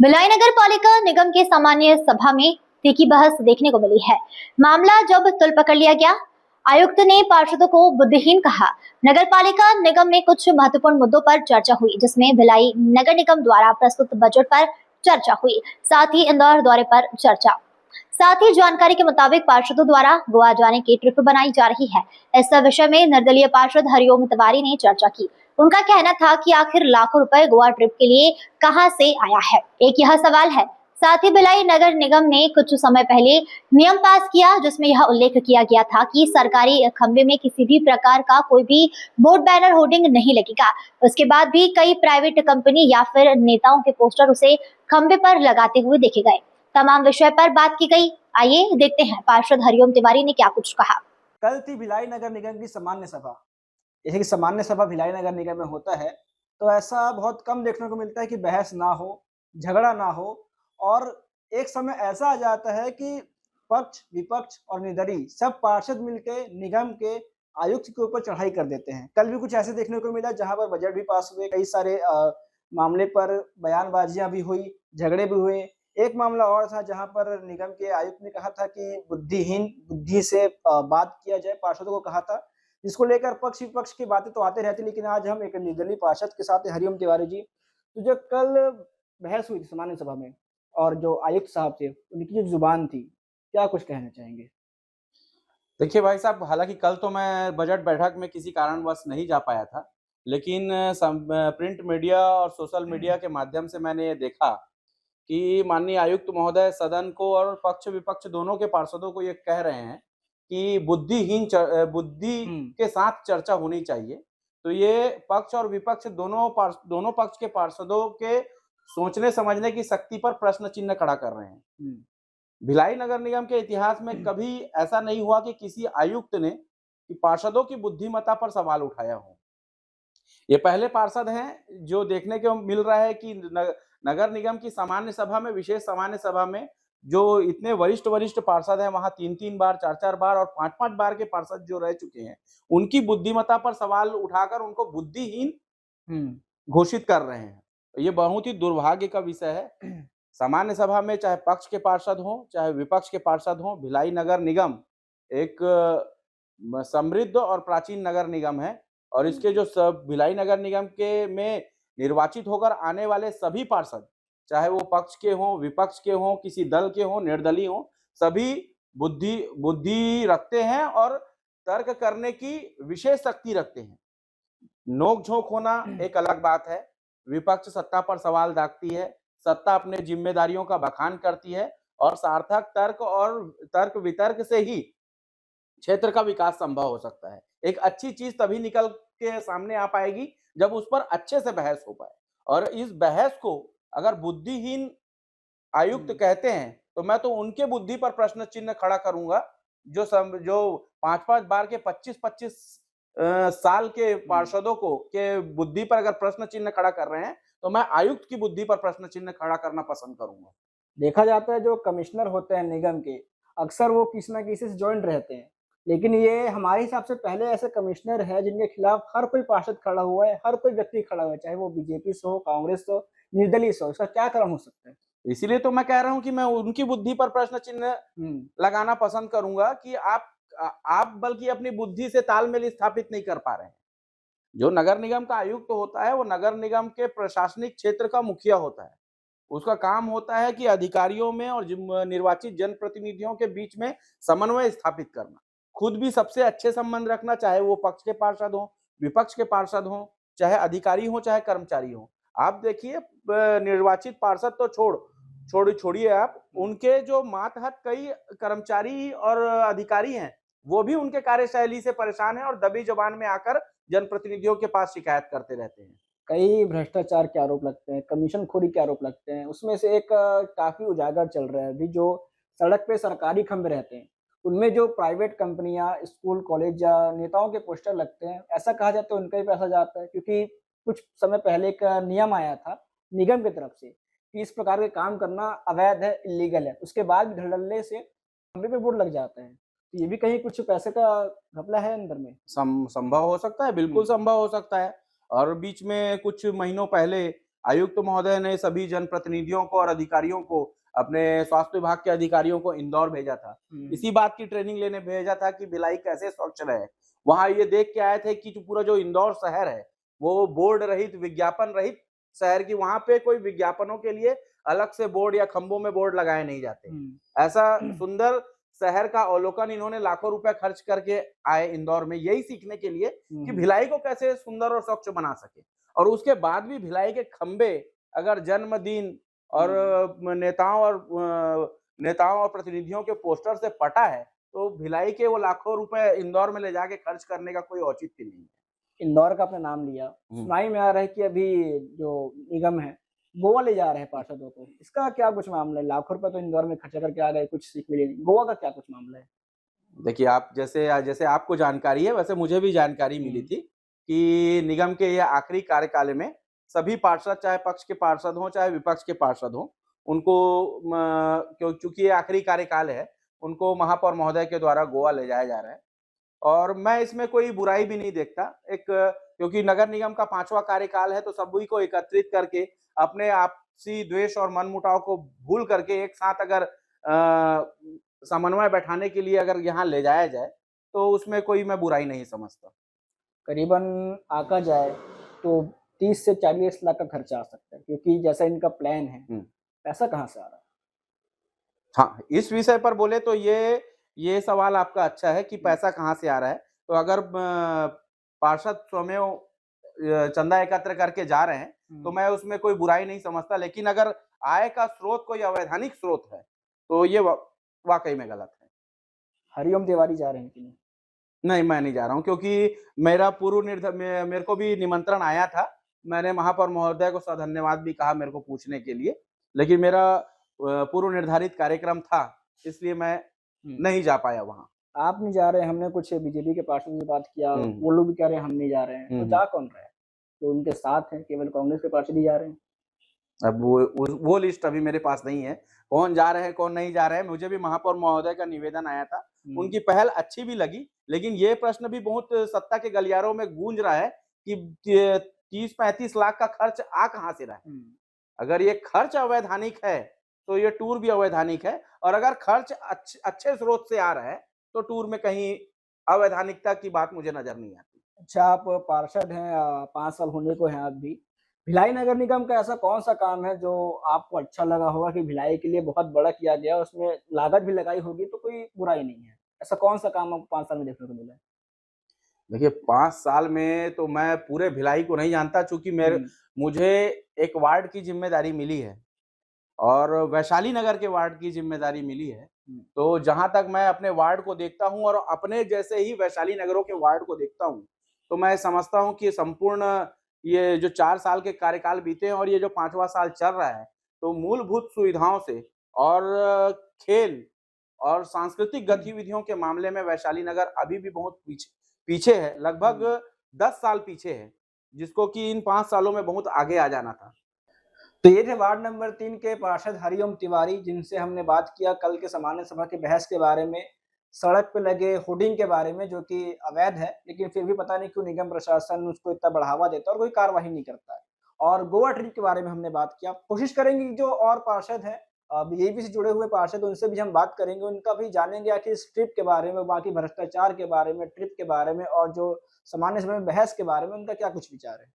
भिलाई नगर पालिका निगम के सामान्य सभा में तीखी बहस देखने को मिली है। मामला जब तुल पकड़ लिया गया, आयुक्त ने पार्षदों को बुद्धिहीन कहा। नगर पालिका निगम में कुछ महत्वपूर्ण मुद्दों पर चर्चा हुई, जिसमें भिलाई नगर निगम द्वारा प्रस्तुत बजट पर चर्चा हुई, साथ ही इंदौर दौरे पर चर्चा। साथ ही जानकारी के मुताबिक पार्षदों द्वारा गोवा जाने की ट्रिप बनाई जा रही है। इस विषय में निर्दलीय पार्षद हरिओम तिवारी ने चर्चा की। उनका कहना था कि आखिर लाखों रुपए गोवा ट्रिप के लिए कहां से आया है, एक यह सवाल है। साथ ही भिलाई नगर निगम ने कुछ समय पहले नियम पास किया, जिसमें यह उल्लेख किया गया था कि सरकारी खंबे में किसी भी प्रकार का कोई भी बोर्ड, बैनर, होर्डिंग नहीं लगेगा। उसके बाद भी कई प्राइवेट कंपनी या फिर नेताओं के पोस्टर उसे खंबे पर लगाते हुए देखे गए। तमाम विषय पर बात की गई। आइए देखते हैं पार्षद हरिओम तिवारी ने क्या कुछ कहा। कल थी भिलाई नगर निगम की सामान्य सभा। जैसे कि सामान्य सभा भिलाई नगर निगम में होता है, तो ऐसा बहुत कम देखने को मिलता है कि बहस ना हो, झगड़ा ना हो, और एक समय ऐसा आ जाता है कि पक्ष, विपक्ष और निर्दलीय सब पार्षद मिलके निगम के आयुक्त के ऊपर चढ़ाई कर देते हैं। कल भी कुछ ऐसे देखने को मिला जहां पर बजट भी पास हुए, कई सारे मामले पर बयानबाजियां भी हुई, झगड़े भी हुए। एक मामला और था जहां पर निगम के आयुक्त ने कहा था कि बुद्धि से बात किया जाए, पार्षदों को कहा था, जिसको लेकर पक्ष विपक्ष की बातें तो आते रहती। लेकिन आज हम एक निर्दलीय पार्षद के साथ हरिओम तिवारी जी, तो जो कल बहस हुई थी सामान्य सभा में और जो आयुक्त साहब थे, उनकी जो जुबान थी, क्या कुछ कहना चाहेंगे? देखिए भाई साहब, हालांकि कल तो मैं बजट बैठक में किसी कारणवश नहीं जा पाया था, लेकिन प्रिंट मीडिया और सोशल मीडिया के माध्यम से मैंने ये देखा कि माननीय आयुक्त महोदय सदन को और पक्ष विपक्ष दोनों के पार्षदों को ये कह रहे हैं कि बुद्धि के साथ चर्चा होनी चाहिए। तो ये पक्ष और विपक्ष दोनों पक्ष के पार्षदों के सोचने समझने की शक्ति पर प्रश्न चिन्ह खड़ा कर रहे हैं। भिलाई नगर निगम के इतिहास में कभी ऐसा नहीं हुआ कि किसी आयुक्त ने कि पार्षदों की बुद्धिमत्ता पर सवाल उठाया हो। ये पहले पार्षद हैं जो देखने को मिल रहा है कि नगर निगम की सामान्य सभा में, विशेष सामान्य सभा में जो इतने वरिष्ठ पार्षद हैं, वहां 3-3 बार, 4-4 बार और 5-5 बार के पार्षद जो रह चुके हैं, उनकी बुद्धिमत्ता पर सवाल उठाकर उनको बुद्धिहीन घोषित कर रहे हैं। ये बहुत ही दुर्भाग्य का विषय है। सामान्य सभा में चाहे पक्ष के पार्षद हों, चाहे विपक्ष के पार्षद हों, भिलाई नगर निगम एक समृद्ध और प्राचीन नगर निगम है और इसके जो सब भिलाई नगर निगम के में निर्वाचित होकर आने वाले सभी पार्षद, चाहे वो पक्ष के हों, विपक्ष के हों, किसी दल के हों, निर्दलीय हों, सभी बुद्धि रखते हैं और तर्क करने की विशेष शक्ति रखते हैं। नोक-झोंक होना एक अलग बात है। विपक्ष सत्ता पर सवाल दागती है, सत्ता अपने जिम्मेदारियों का बखान करती है और सार्थक तर्क और तर्क वितर्क से ही क्षेत्र का विकास संभव हो सकता है। एक अच्छी चीज तभी निकल के सामने आ पाएगी जब उस पर अच्छे से बहस हो पाए, और इस बहस को अगर बुद्धिहीन आयुक्त कहते हैं तो मैं तो उनके बुद्धि पर प्रश्न चिन्ह खड़ा करूंगा जो 5-5 बार के 25-25 साल के पार्षदों को के बुद्धि पर अगर प्रश्न चिन्ह खड़ा कर रहे हैं, तो मैं आयुक्त की बुद्धि पर प्रश्न चिन्ह खड़ा करना पसंद करूंगा। देखा जाता है जो कमिश्नर होते हैं निगम के, अक्सर वो किसी न किसी से जॉइंट रहते हैं, लेकिन ये हमारे हिसाब से पहले ऐसे कमिश्नर है जिनके खिलाफ हर कोई पार्षद खड़ा हुआ है, हर कोई व्यक्ति खड़ा हुआ है, चाहे वो बीजेपी से हो, कांग्रेस से हो, निर्दलीय से हो। इसका क्या कारण हो सकता है? इसीलिए तो मैं कह रहा हूं कि मैं उनकी बुद्धि पर प्रश्न चिन्ह लगाना पसंद करूंगा कि आप बल्कि अपनी बुद्धि से तालमेल स्थापित नहीं कर पा रहे हैं। जो नगर निगम का आयुक्त होता है वो नगर निगम के प्रशासनिक क्षेत्र का मुखिया होता है। उसका काम होता है कि अधिकारियों में और निर्वाचित जनप्रतिनिधियों के बीच में समन्वय स्थापित करना, खुद भी सबसे अच्छे संबंध रखना, चाहे वो पक्ष के पार्षद हों, विपक्ष के पार्षद हों, चाहे अधिकारी हों, चाहे कर्मचारी हों। आप देखिए, निर्वाचित पार्षद तो छोड़िए आप, उनके जो मातहत कई कर्मचारी और अधिकारी हैं, वो भी उनके कार्यशैली से परेशान हैं और दबी जबान में आकर जनप्रतिनिधियों के पास शिकायत करते रहते हैं। कई भ्रष्टाचार के आरोप लगते हैं, कमीशनखोरी के आरोप लगते हैं। उसमें से एक काफ़ी उजागर चल रहा है अभी, जो सड़क पे सरकारी खंभे रहते हैं, उनमें जो प्राइवेट कंपनियाँ, स्कूल, कॉलेज या नेताओं के पोस्टर लगते हैं, ऐसा कहा जाता है उनका ही पैसा जाता है, क्योंकि कुछ समय पहले एक नियम आया था निगम की तरफ से कि इस प्रकार के काम करना अवैध है, इल्लीगल है। उसके बाद भी धड़ल्ले से खंभे पे बोर्ड लग जाता है। तो ये भी कहीं कुछ पैसे का घपला है अंदर में। संभव हो सकता है, बिल्कुल संभव हो सकता है। और बीच में कुछ महीनों पहले आयुक्त महोदय ने सभी जनप्रतिनिधियों को और अधिकारियों को, अपने स्वास्थ्य विभाग के अधिकारियों को इंदौर भेजा था। इसी बात की ट्रेनिंग लेने भेजा था कि भिलाई कैसे स्वच्छ रहे। वहाँ ये देख के आए थे कि जो पूरा जो इंदौर शहर है, वो बोर्ड रहित, विज्ञापन रहित शहर की, वहाँ पे कोई विज्ञापनों के लिए अलग से बोर्ड या खंभों में बोर्ड लगाए नहीं जाते। ऐसा सुंदर शहर का अवलोकन इन्होंने लाखों रुपए खर्च करके आए इंदौर में, यही सीखने के लिए कि भिलाई को कैसे सुंदर और स्वच्छ बना सके। और उसके बाद भी भिलाई के खंबे अगर जन्मदिन और नेताओं और प्रतिनिधियों के पोस्टर से पटा है, तो भिलाई के वो लाखों रुपए इंदौर में ले जाके खर्च करने का कोई औचित्य नहीं है। इंदौर का आपने नाम लिया, सुनाई में आ रहा है कि अभी जो निगम है गोवा ले जा रहे हैं पार्षदों को, इसका क्या कुछ मामला है? लाखों रुपए तो इंदौर में खर्चा करके आ गए, कुछ सीख मिली नहीं, गोवा का क्या कुछ मामला है? देखिए, आप जैसे आपको जानकारी है, वैसे मुझे भी जानकारी मिली थी कि निगम के ये आखिरी कार्यकाल में सभी पार्षद, चाहे पक्ष के पार्षद हों, चाहे विपक्ष के पार्षद हों, उनको क्योंकि ये आखिरी कार्यकाल है, उनको महापौर महोदय के द्वारा गोवा ले जाया जा रहा है। और मैं इसमें कोई बुराई भी नहीं देखता। क्योंकि नगर निगम का 5वां कार्यकाल है, तो सभी को एकत्रित करके अपने आपसी द्वेष और मनमुटाव को भूल करके एक साथ अगर समन्वय बैठाने के लिए अगर यहाँ ले जाया जाए, तो उसमें कोई मैं बुराई नहीं समझता। करीबन आका जाए तो 30 से 40 लाख का खर्चा आ सकता है, क्योंकि जैसा इनका प्लान है, पैसा कहाँ से आ रहा है? हाँ, इस विषय पर बोले तो ये सवाल आपका अच्छा है कि पैसा कहाँ से आ रहा है। तो अगर पार्षद स्वयं चंदा एकत्र करके जा रहे हैं, तो मैं उसमें कोई बुराई नहीं समझता। लेकिन अगर आय का स्रोत कोई अवैधानिक स्रोत है, तो ये वाकई में गलत है। हरिओम तिवारी जा रहे हैं कि नहीं? नहीं, मैं नहीं जा रहा हूँ, क्योंकि मेरा मेरे को भी निमंत्रण आया था। मैंने महापौर महोदय को सधन्यवाद भी कहा मेरे को पूछने के लिए, लेकिन मेरा पूर्व निर्धारित कार्यक्रम था, इसलिए मैं नहीं जा पाया वहाँ। आप नहीं जा रहे, हमने कुछ बीजेपी के पार्षदों से बात किया, वो लोग भी कह रहे हैं हम नहीं जा रहे हैं, तो जा कौन रहा है? तो उनके साथ हैं, केवल कांग्रेस के पार्षद ही जा रहे हैं। अब वो लिस्ट अभी मेरे पास नहीं है, कौन जा रहे हैं, कौन नहीं जा रहे हैं। मुझे भी महापौर महोदय का निवेदन आया था, उनकी पहल अच्छी भी लगी, लेकिन ये प्रश्न भी बहुत सत्ता के गलियारों में गूंज रहा है कि 30-35 लाख का खर्च आ कहाँ से रहा है। अगर ये खर्च अवैधानिक है, तो ये टूर भी अवैधानिक है, और अगर खर्च अच्छे स्रोत से आ रहा है, तो टूर में कहीं अवैधानिकता की बात मुझे नजर नहीं आती। अच्छा, आप पार्षद हैं, 5 साल होने को हैं आप भी। भिलाई नगर निगम का ऐसा कौन सा काम है जो आपको अच्छा लगा होगा कि भिलाई के लिए बहुत बड़ा किया गया, उसमें लागत भी लगाई होगी, तो कोई बुराई नहीं है? ऐसा कौन सा काम आपको 5 साल में देखने को मिला है? देखिए, 5 साल में तो मैं पूरे भिलाई को नहीं जानता, चूंकि मुझे एक वार्ड की जिम्मेदारी मिली है और वैशाली नगर के वार्ड की जिम्मेदारी मिली है। तो जहां तक मैं अपने वार्ड को देखता हूं और अपने जैसे ही वैशाली नगरों के वार्ड को देखता हूं, तो मैं समझता हूं कि संपूर्ण ये जो 4 साल के कार्यकाल बीते हैं और ये जो 5वां साल चल रहा है, तो मूलभूत सुविधाओं से और खेल और सांस्कृतिक गतिविधियों के मामले में वैशाली नगर अभी भी बहुत पीछे है, लगभग 10 साल पीछे है, जिसको कि इन 5 सालों में बहुत आगे आ जाना था। तो ये थे वार्ड नंबर 3 के पार्षद हरिओम तिवारी, जिनसे हमने बात किया कल के सामान्य सभा के बहस के बारे में, सड़क पे लगे होर्डिंग के बारे में, जो कि अवैध है, लेकिन फिर भी पता नहीं क्यों निगम प्रशासन उसको इतना बढ़ावा देता है और कोई कार्रवाई नहीं करता है। और गोवा ट्रिप के बारे में हमने बात किया। कोशिश करेंगे कि जो और पार्षद हैं, बीजेपी से जुड़े हुए पार्षद, उनसे भी हम बात करेंगे, उनका भी जानेंगे आखिर इस ट्रिप के बारे में, बाकी भ्रष्टाचार के बारे में, ट्रिप के बारे में और जो सामान्य सभा में बहस के बारे में उनका क्या कुछ विचार है।